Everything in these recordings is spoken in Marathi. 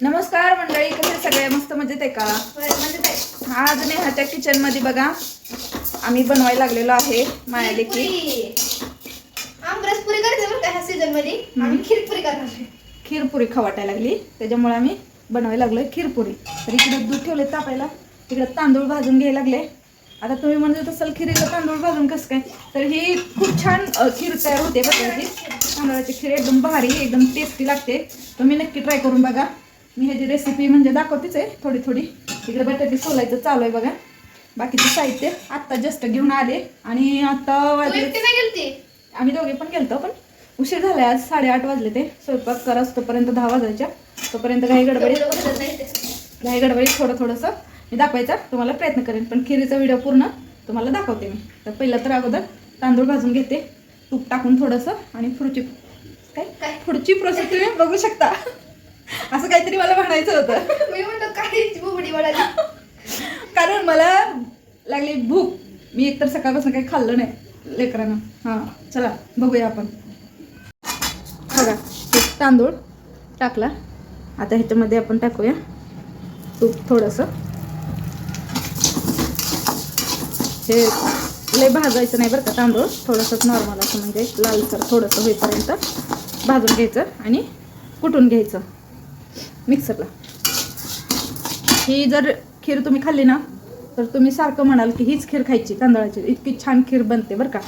नमस्कार मंडळी, कसे सगळे मस्त मजेत आहे का? आज नेहाच्या किचन मध्ये बघा आम्ही बनवायला लागलेलो आहे मायाले की आमरसपुरी करते बरं का ह्या सीझन मध्ये आम्ही खीरपुरी करणार. खीरपुरी खवाटायला लागली त्याच्यामुळे आम्ही बनवायला लागलोय खीरपुरी. तर इकडे दूध ठेवले तापायला, इकडे तांदूळ भाजून घ्यायला लागले. आता तुम्ही म्हणत असाल खिरीला तांदूळ भाजून कसं काय, तर ही खूप छान खीर तयार होते बघा. ही तांदळाची खीर एकदम भारी, एकदम टेस्टी लागते. तुम्ही नक्की ट्राय करून बघा. मी ह्याची रेसिपी म्हणजे दाखवतेच आहे थोडी थोडी. इकडे बटाटे सोलायचं चालू आहे बघा. बाकीचं साहित्य आत्ता जस्ट घेऊन आले आणि आता आम्ही दोघे पण गेलतो, पण उशीर झालाय आज. 8:30 वाजले. ते स्वयंपाक करस तोपर्यंत 10 वाजायच्या. तोपर्यंत घाई गडबडीत थोडंसं मी दाखवायचा तुम्हाला प्रयत्न करेन, पण खिरीचा व्हिडिओ पूर्ण तुम्हाला दाखवते मी. तर पहिलं तर अगोदर तांदूळ भाजून घेते तूप टाकून थोडंसं, आणि पुढची प्रोसेस तुम्ही बघू शकता. असं काहीतरी मला म्हणायचं होतं. मी म्हणतो काय बुबडी वडाली, कारण मला लागली भूक. मी एकतर सकाळपासून काही खाल्लं नाही लेकरांना. हां चला बघूया आपण. बघा तांदूळ टाकला. आता ह्याच्यामध्ये आपण टाकूया तूप थोडंसं. हे लय भाजायचं नाही बरं का तांदूळ, थोडंसं नॉर्मल असं म्हणजे लालसर थोडंसं होईपर्यंत भाजून घ्यायचं आणि कुटून घ्यायचं मिक्सरला. ही जर खीर तुम्ही खाल्ली ना तर तुम्ही सारखं म्हणाल की हीच खीर खायची तांदळाची. इतकी छान खीर बनते बरं का.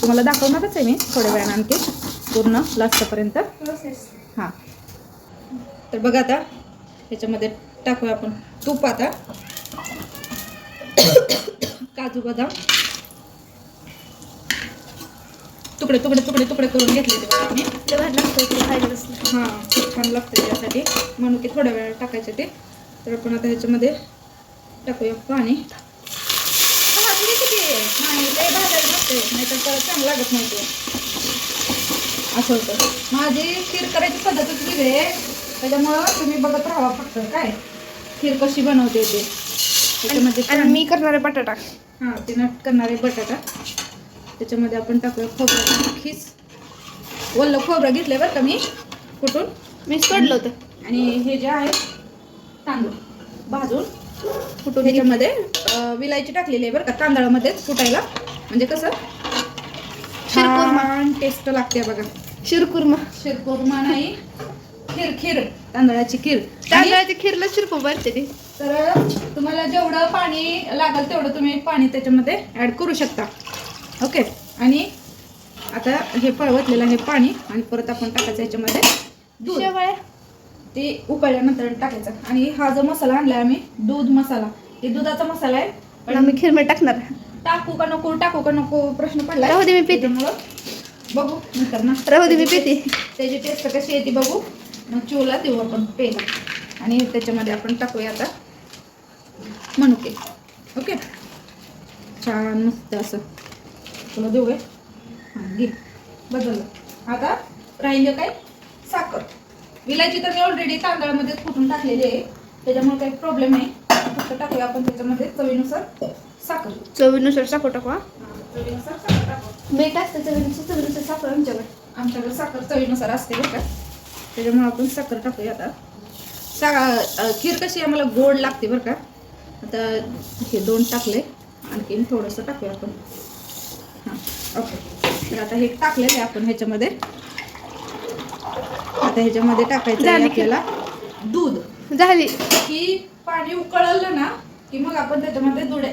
तुम्हाला दाखवणारच आहे मी थोड्या वेळानं आणखी पूर्ण लास्टपर्यंत. हां तर बघा आता ह्याच्यामध्ये टाकूया आपण तूप. आता काजू बदाम तुकडे तुकडे तुकडे तुकडे करून घेतले ते बघा मी. हां खूप छान लागतं त्यासाठी म्हणून की थोड्या वेळ टाकायचे ते. तर आपण आता ह्याच्यामध्ये टाकूया पाणी. नाही लय भाजायला नसते, नाहीतर परत चांगलं लागत नाही ते. असं होतं. माझी खीर करायची पद्धतच वेगळी आहे, त्याच्यामुळं तुम्ही बघत राहा फक्त काय खीर कशी बनवते ते. त्याच्यामध्ये मी करणारे बटाटा. हां ते नट करणारे बटाटा. त्याच्यामध्ये आपण टाकूया खोबरं खीस. ओलं खोबरं घेतलं बरं का मी कुठून मी सोडलं होतं. आणि हे जे आहे तांदूळ भाजून कुठून ह्याच्यामध्ये विलायची टाकलेली आहे बरं का तांदळामध्येच कुटायला. म्हणजे कसं छान टेस्ट लागते बघा. शिरकुर्मा नाही, खीर तांदळाची खीर. तांदळाची खीरला शिरकुर्मा बनते ती. तर तुम्हाला जेवढं पाणी लागेल तेवढं तुम्ही पाणी त्याच्यामध्ये ॲड करू शकता. ओके. आणि आता हे पळवतलेलं आहे पाणी, आणि परत आपण टाकायचं ह्याच्यामध्ये दूध. ते उकळल्यानंतर टाकायचं. आणि हा जो मसाला आणलाय आम्ही दूध मसाला, ते दुधाचा मसाला आहे. पण आम्ही खीर मध्ये टाकणार. टाकू का नको प्रश्न पडला. राहू दे मी पिते. बघू नंतर ना. राहू दे मी पिते. त्याची टेस्ट कशी येते बघू, मग चिवला देऊ आपण पेला. आणि त्याच्यामध्ये आपण टाकूया आता मनुके. ओके छान मस्त असं तुला देऊ आहे. हां घे बदललं. आता राहिलं काय साखर. विलायची तर मी ऑलरेडी तांदळामध्ये कुटून टाकलेली आहे, त्याच्यामुळे काही प्रॉब्लेम नाही. फक्त टाकूया आपण त्याच्यामध्ये चवीनुसार साखर. चवीनुसार साखर टाकू. चवीनुसार साखर टाकू. मीठ असतं चवीनुसार साखर आमच्याकडे साखर चवीनुसार असते बरं का, त्याच्यामुळे आपण साखर टाकूया. आता खीर कशी आम्हाला गोड लागते बरं का. आता हे 2 टाकले, आणखीन थोडंसं टाकूया आपण. हां ओके. तर आता हे टाकलेलं आहे आपण ह्याच्यामध्ये. आता ह्याच्यामध्ये टाकायचं आहे आपल्याला दूध. झाली की पाणी उकळलं ना की मग आपण त्याच्यामध्ये दूध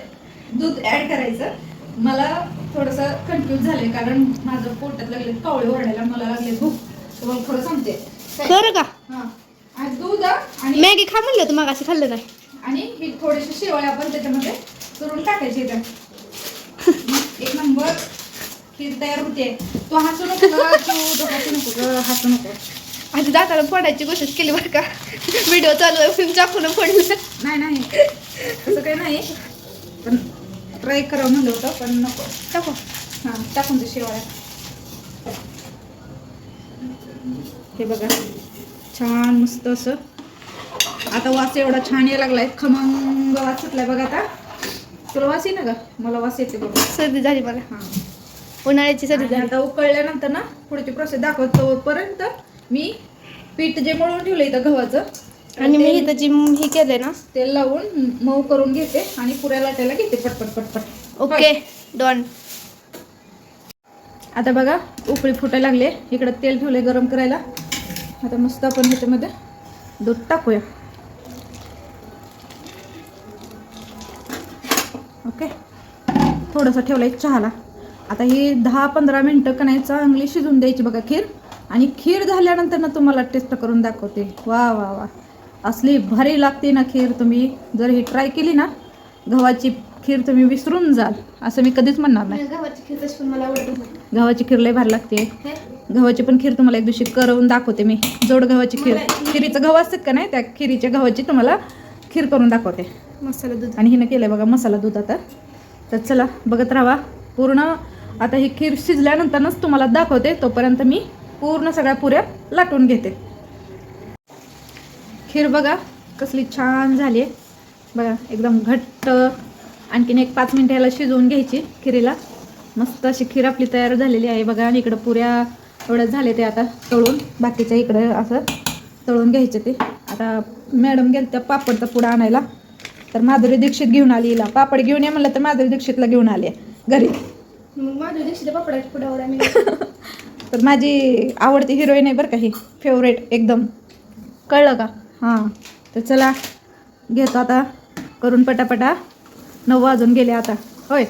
ॲड करायचं. मला थोडंसं कन्फ्यूज झाले कारण माझं पोटात लागले कावळे ओरडायला, मला लागले भूक. तुम्हाला थोडं सांगते खरं का. हां आणि दूध आणि मॅगी खा म्हणलं तर मग असं खाल्लं नाही. आणि ही थोडीशी शेवळ्या आपण त्याच्यामध्ये चुरून टाकायची. एक नंबर खीर तयार होते. तो हसू नको हसू नको. आधी दाताला फोडायची कोशिश केली बरं का. व्हिडिओ चालू आहे फिल्म चाकून फोडलं. नाही तसं काही नाही, पण ट्राय करावं म्हणलं होतं पण नको. टाकू. हां टाकून ते शेवळ्या. हे बघा छान मस्त असं. आता वास एवढा छान यायला लागलाय, खमंग वास सुटलाय बघा. आता तुला वास येईल ना का? मला वास येते बघा. सर्दी झाली मला. हां उन्हाळ्याची सर्दी झाली. आता उकळल्यानंतर ना पुढची प्रोसेस दाखवतो. पर्यंत मी पीठ जे मळून ठेवलं इथं गव्हाचं आणि मी इथं जी हे केलंय ना. तेल लावून मऊ करून घेते आणि पुऱ्या लाटायला घेते पटपट पटपट. Okay done. आता बघा उकळी फुटायला लागले. इकडे तेल ठेवले गरम करायला. आता मस्त आपण ह्याच्यामध्ये दूध टाकूया. ओके थोडंसं ठेवलं आहे चहाला. आता ही 10-15 मिनटं का नाही चांगली शिजून द्यायची बघा खीर. आणि खीर झाल्यानंतर ना तुम्हाला टेस्ट करून दाखवते. वा वा वा असली भारी लागते ना खीर. तुम्ही जर ही ट्राय केली ना गव्हाची खीर तुम्ही विसरून जाल असं मी कधीच म्हणणार नाही. गव्हाची खीर तशी पण मला आवडते. गव्हाची खीर लय भारी लागते. गव्हाची पण खीर तुम्हाला एक दिवशी करून दाखवते मी. जोड गव्हाची खीर. खिरीचं गव्हा असतात का नाही त्या खिरीच्या गव्हाची तुम्हाला खीर करून दाखवते. मसाला दूध. आणि हिनं केलं बघा मसाला दूध. आता तर चला बघत राहा पूर्ण. आता ही खीर शिजल्यानंतरच तुम्हाला दाखवते. तोपर्यंत मी पूर्ण सगळ्या पुऱ्या लाटून घेते. खीर बघा कसली छान झाली आहे बघा एकदम घट्ट. आणखीन एक 5 मिनिटं याला शिजवून घ्यायची खिरीला. मस्त अशी खीर आपली तयार झालेली आहे बघा. आणि इकडं पुऱ्या एवढ्या झाले ते आता तळून. बाकीच्या इकडं असं तळून घ्यायचे ते. आता मॅडम गेल त्या पापडचा पुडा आणायला. तर माधुरी दीक्षित घेऊन आली हिला. पापड घेऊन ये म्हणलं तर माधुरी दीक्षितला घेऊन आली घरी. मग माधुरी दीक्षित पापडाची पुढावर आम्ही. तर माझी आवडती हिरोईन आहे बरं का ही. फेवरेट एकदम. कळलं का? हां तर चला घेतो आता करून पटापटा. 9 वाजून गेले आता. होय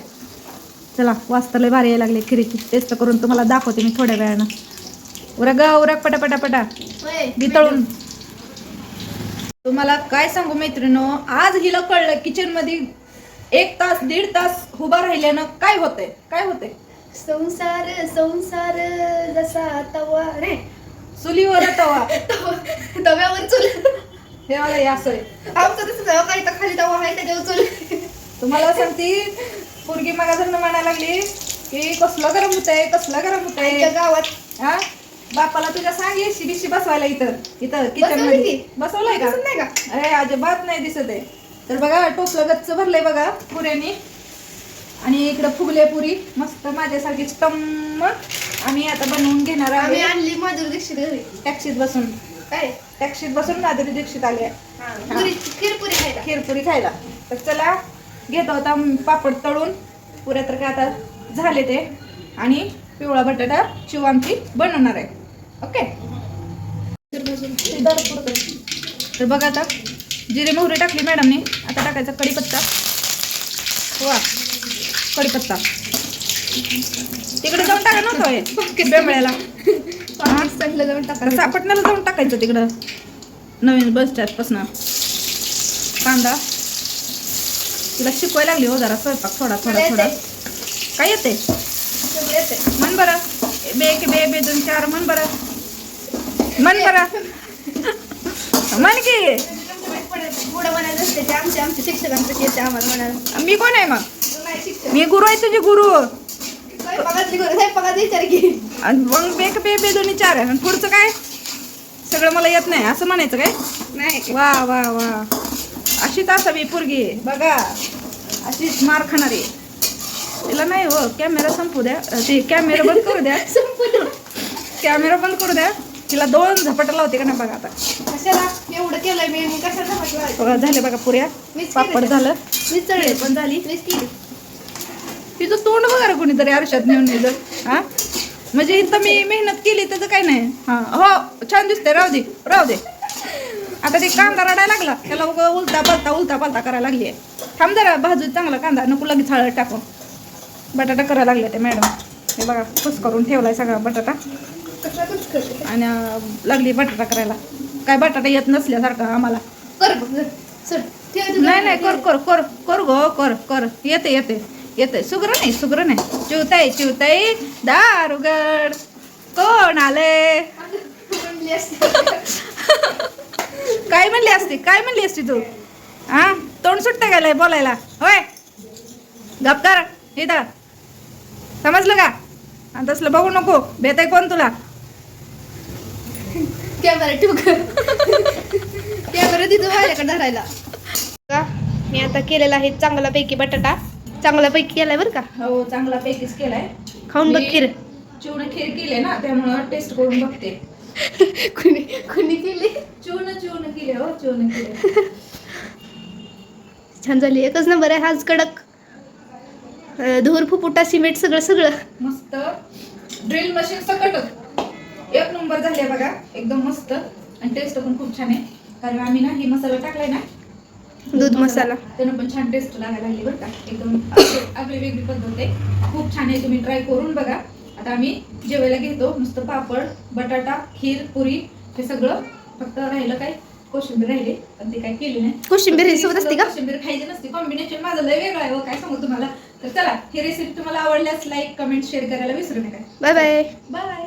चला वाजता लय भारी यायला लागले खिरीची. टेस्ट करून तुम्हाला दाखवते मी थोड्या वेळानं. उरक उरक पटापटा बी तळून. तुम्हाला काय सांगू मैत्रिणो आज हिला कळलं किचनमध्ये 1 तास 1.5 तास उभा राहिल्यानं काय होतंय. काय होतंय संसार संसार जसा तवा रे. चुलीवर तवा तव्यावर चूल. हे मला हे असं आहे. आमचं तसं तवा काही तर खाली तवा आहे त्याच्यावर चूल. तुम्हाला सांगते पोरगी मागाजरनं म्हणायला लागली की कसलं गरम होतंय कसलं गरम होतंय गावात. हा बापाला तुझ्या सांग एसी बिशी बसवायला इथं किचन मध्ये. बसवलंय का? नाही का? अरे अजिबात नाही दिसत आहे. तर बघा टोपलं गच्च भरलंय बघा पुऱ्यानी. आणि इकडं फुगले पुरी मस्त माझ्यासारखी टम्म. आम्ही आता बनवून घेणार आम्ही आहे. आणली माधुरी दीक्षित घरी. टॅक्सीत बसून. काय टॅक्सीत बसून माधुरी दीक्षित आली खीरपुरी खायला. खीरपुरी खायला. तर चला घेतो आता पापड तळून. पुऱ्या तर काय आता झाले ते. आणि पिवळा बटाटा शिव आमची बनवणार आहे. ओके तर बघा आता जिरे मोहरी टाकली मॅडमने. आता टाकायचा कढीपत्ता. वा कढीपत्ता तिकडे जाऊन टाका नव्हतं बेंबळ्याला. जाऊन टाका. सापटण्याला जाऊन टाकायचं तिकडं नवीन बस स्टँडपासून. कांदा तिला शिकवायला लागली हो जरा स्वयंपाक थोडा थोडा थोडा. काय येते म्हण बरं. बे की बे 2 4 म्हण बरं. म्हण बरं म्हण की. पुढं म्हणायचं असते ते आमच्या शिक्षकांचं येते आम्हाला म्हणायला. मी कोण आहे मग? नाही शिक्षक. मी गुरु आहे तुझी गुरु. स्वयंपाकात विचार की. आणि मग बे 2 4 आणि पुढचं काय सगळं मला येत नाही असं म्हणायचं काय? नाही. वा वा वा अशीच असावी पोरगी बघा. अशीच मार खाणारी. तिला नाही हो कॅमेरा संपू द्या. ते कॅमेरा बंद करू द्या. कॅमेरा बंद करू द्या. तिला 2 झपाटा लावते का नाही बघा आता. कशाला एवढं केलंय मी कशाला बघा झाले बघा पुऱ्या. पापड झालं. मीच चढले पण झाली. मीच केली. तिचं तोंड बघा कोणीतरी आरशात नेऊन नेलं. हा म्हणजे इथं मी मेहनत केली त्याचं काय नाही. हा हो छान दिसते. राहू दे. आता ते कांदा रडायला लागला. त्याला उलटा पालता करायला लागली आहे. थांब जरा भाजू चांगला कांदा नको लगेच हळद टाकून. बटाटा करायला लागले ते मॅडम. हे बघा खुस करून ठेवलाय सगळा बटाटा. आणि लागली बटाटा करायला. काय बटाटा येत नसल्यासारखं आम्हाला. कर नाही कर गो कर. येते सुग्र नाही. चिवताई दारुगड कोण आले. काय म्हणली असती तू? हा तोंड सुट्ट गेलंय बोलायला होय. गप कर इथं समजलं का? आणि तसलं बघू नको. भेटाय कोण तुला? कॅमेरा ठेवू कॅमेरा तिथं माझ्याकडे धरायला. मी आता केलेला आहे चांगल्यापैकी बटाटा. चांगल्यापैकी केलाय बरं का. हो चांगला पैकीच केलाय. खाऊन बघ खीर. चिवडे खीर केले ना त्यामुळं टेस्ट करून बघते. कुणी कुणी केली चून चून केले हो चून केले. छान झाली एकच नंबर आहे आज कडक धूर फुफुटा सिमेंट सगळं सगळं मस्त ड्रिल मशीन सकट एक नंबर झाले बघा एकदम मस्त आणि टेस्ट पण खूप छान आहे कारण आम्ही ना ही मसाला टाकलाय ना दूध मसाला त्यानं पण छान टेस्ट लागायला लागली बरं का एकदम आगळी वेगळी पद्धत आहे खूप छान आहे तुम्ही ट्राय करून बघा. आता आम्ही जेवायला घेतो नुसतं पापड बटाटा खीर पुरी हे सगळं फक्त राहिलं काय कोशिंबीर राहिली पण ते काय केली नाही. कोशिंबीर ही सोबत असते का कोशिंबीर खायची नसते कॉम्बिनेशन माझं लय वेगळं आहे काय सांगू तुम्हाला. तर चला ही रेसिपी तुम्हाला आवडल्यास लाईक कमेंट शेअर करायला विसरू नका. Bye bye bye.